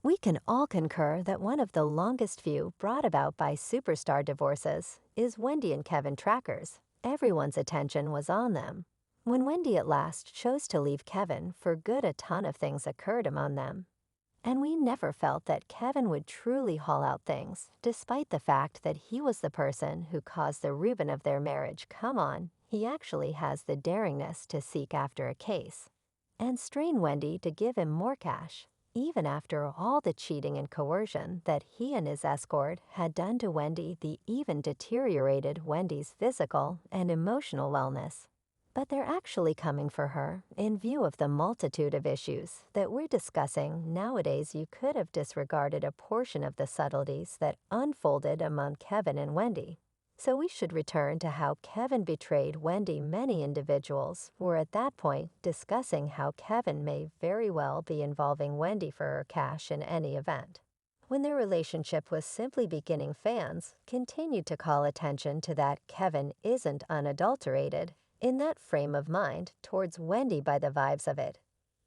We can all concur that one of the longest few brought about by superstar divorces is Wendy and Kevin Trackers. Everyone's attention was on them. When Wendy at last chose to leave Kevin for good, a ton of things occurred among them. And we never felt that Kevin would truly haul out things, despite the fact that he was the person who caused the ruin of their marriage. Come on, he actually has the daringness to seek after a case and strain Wendy to give him more cash, even after all the cheating and coercion that he and his escort had done to Wendy. The even deteriorated Wendy's physical and emotional wellness. But they're actually coming for her in view of the multitude of issues that we're discussing nowadays. You could have disregarded a portion of the subtleties that unfolded among Kevin and Wendy. So we should return to how Kevin betrayed Wendy. Many individuals were at that point discussing how Kevin may very well be involving Wendy for her cash in any event. When their relationship was simply beginning, fans continued to call attention to that Kevin isn't unadulterated in that frame of mind towards Wendy by the vibes of it.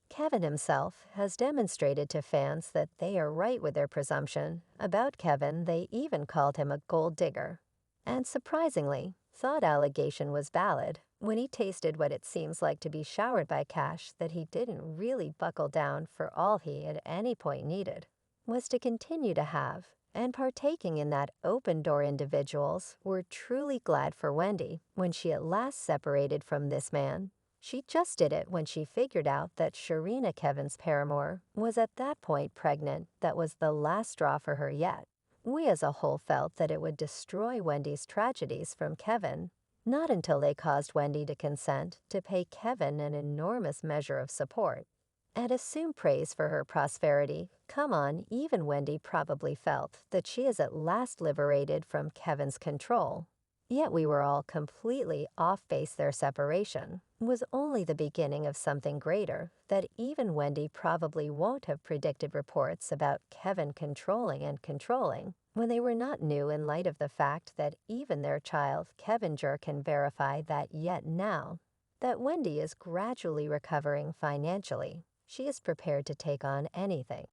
Kevin himself has demonstrated to fans that they are right with their presumption about Kevin. They even called him a gold digger. And surprisingly, thought allegation was valid when he tasted what it seems like to be showered by cash. That he didn't really buckle down for all he at any point needed was to continue to have and partaking in that open door. Individuals were truly glad for Wendy when she at last separated from this man. She just did it when she figured out that Sharina, Kevin's paramour, was at that point pregnant. That was the last straw for her yet. We as a whole felt that it would destroy Wendy's tragedies from Kevin. Not until they caused Wendy to consent to pay Kevin an enormous measure of support and assume praise for her prosperity. Come on, even Wendy probably felt that she is at last liberated from Kevin's control. Yet we were all completely off base. Their separation was only the beginning of something greater that even Wendy probably won't have predicted. Reports about Kevin controlling when they were not new, in light of the fact that even their child, Kevin Jr., can verify that. Yet now that Wendy is gradually recovering financially, she is prepared to take on anything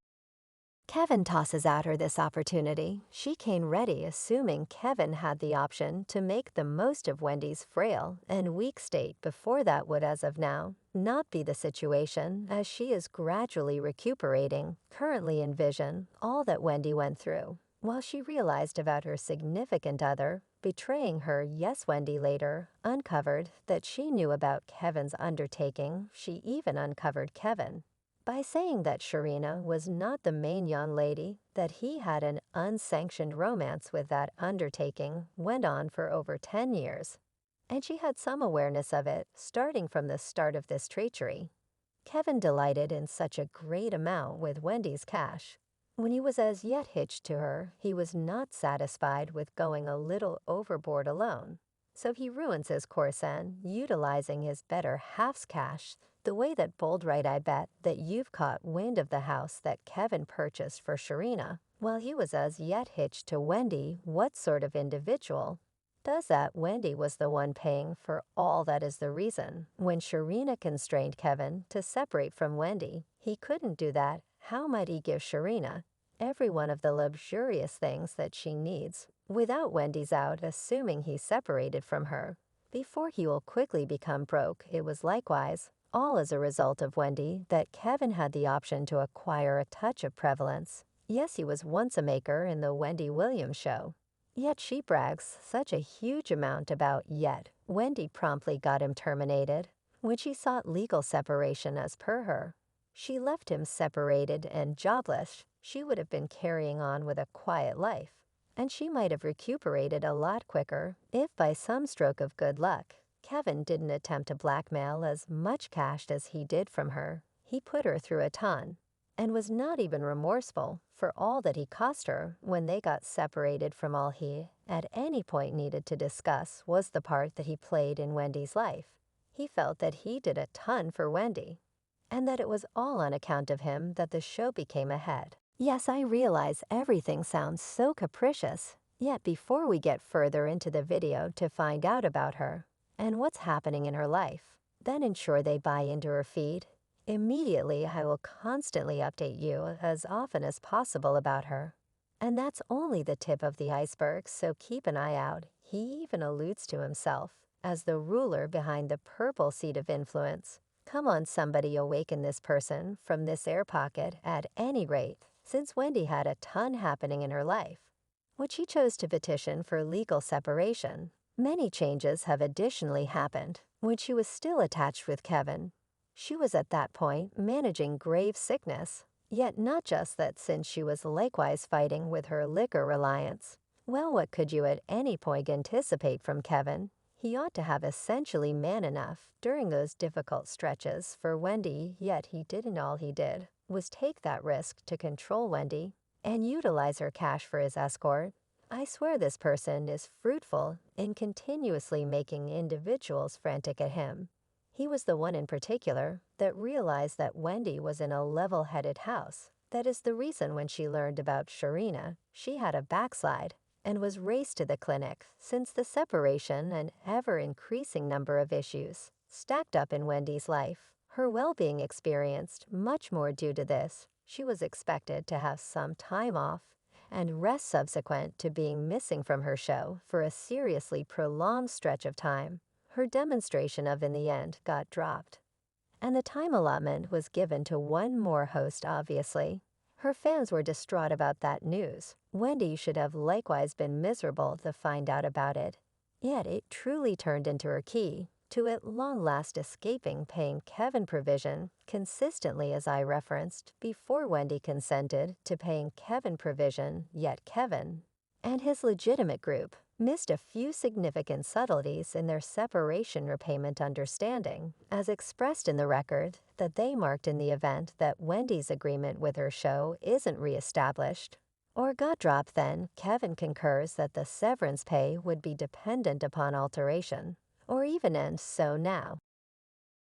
Kevin tosses at her. This opportunity, she came ready, assuming Kevin had the option to make the most of Wendy's frail and weak state. Before that would, as of now, not be the situation, as she is gradually recuperating. Currently envision all that Wendy went through while she realized about her significant other betraying her. Yes, Wendy later uncovered that she knew about Kevin's undertaking. She even uncovered Kevin by saying that Sharina was not the main young lady, that he had an unsanctioned romance with. That undertaking went on for over 10 years, and she had some awareness of it starting from the start of this treachery. Kevin delighted in such a great amount with Wendy's cash. When he was as yet hitched to her, he was not satisfied with going a little overboard alone. So he ruins his course and, utilizing his better half's cash, the way that bold. Right, I bet that you've caught wind of the house that Kevin purchased for Sharina while he was as yet hitched to Wendy. What sort of individual does that? Wendy was the one paying for all. That is the reason when Sharina constrained Kevin to separate from Wendy, he couldn't do that. How might he give Sharina every one of the luxurious things that she needs without Wendy's out, assuming he separated from her before he will quickly become broke? It was likewise all as a result of Wendy that Kevin had the option to acquire a touch of prevalence. Yes, he was once a maker in the Wendy Williams show. Yet she brags such a huge amount about. Yet Wendy promptly got him terminated when she sought legal separation. As per her, she left him separated and jobless. She would have been carrying on with a quiet life, and she might have recuperated a lot quicker if by some stroke of good luck Kevin didn't attempt to blackmail as much cash as he did from her. He put her through a ton and was not even remorseful for all that he cost her. When they got separated, from all he at any point needed to discuss was the part that he played in Wendy's life. He felt that he did a ton for Wendy, and that it was all on account of him that the show became ahead. Yes, I realize everything sounds so capricious, yet before we get further into the video to find out about her and what's happening in her life, then ensure they buy into her feed. Immediately, I will constantly update you as often as possible about her. And that's only the tip of the iceberg, so keep an eye out. He even alludes to himself as the ruler behind the purple seat of influence. Come on, somebody awaken this person from this air pocket at any rate, since Wendy had a ton happening in her life, which he chose to petition for legal separation. Many changes have additionally happened when she was still attached with Kevin. She was at that point managing grave sickness, yet not just that, since she was likewise fighting with her liquor reliance. Well, what could you at any point anticipate from Kevin? He ought to have essentially man enough during those difficult stretches for Wendy, yet he didn't. All he did was take that risk to control Wendy and utilize her cash for his escort. I swear this person is fruitful in continuously making individuals frantic at him. He was the one in particular that realized that Wendy was in a level-headed house. That is the reason when she learned about Sharina, she had a backslide and was raced to the clinic, since the separation and ever-increasing number of issues stacked up in Wendy's life. Her well-being experienced much more due to this. She was expected to have some time off and rest subsequent to being missing from her show for a seriously prolonged stretch of time. Her demonstration of in the end got dropped, and the time allotment was given to one more host, obviously. Her fans were distraught about that news. Wendy should have likewise been miserable to find out about it. Yet it truly turned into her key to at long last escaping paying Kevin provision consistently, as I referenced before. Wendy consented to paying Kevin provision, yet Kevin and his legitimate group missed a few significant subtleties in their separation repayment understanding, as expressed in the record that they marked in the event that Wendy's agreement with her show isn't reestablished or got dropped. Then Kevin concurs that the severance pay would be dependent upon alteration, or even end. So now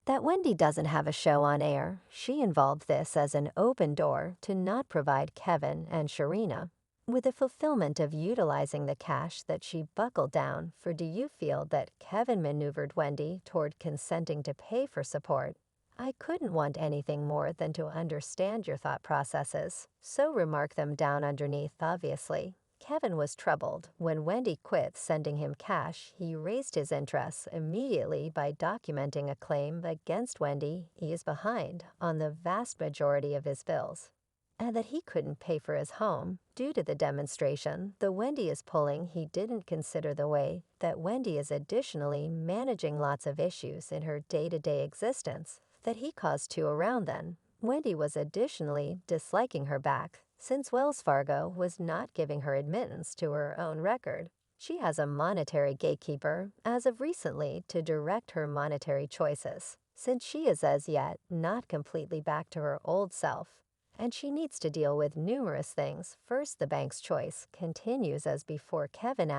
that Wendy doesn't have a show on air, she involved this as an open door to not provide Kevin and Sharina with the fulfillment of utilizing the cash that she buckled down for. Do you feel that Kevin maneuvered Wendy toward consenting to pay for support? I couldn't want anything more than to understand your thought processes, so remark them down underneath. Obviously, Kevin was troubled when Wendy quit sending him cash. He raised his interests immediately by documenting a claim against Wendy he is behind on the vast majority of his bills, and that he couldn't pay for his home due to the demonstration the Wendy is pulling. He didn't consider the way that Wendy is additionally managing lots of issues in her day-to-day existence that he caused to around then. Wendy was additionally disliking her back, since Wells Fargo was not giving her admittance to her own record. She has a monetary gatekeeper as of recently to direct her monetary choices, since she is as yet not completely back to her old self, and she needs to deal with numerous things. First, the bank's choice continues as before. Kevin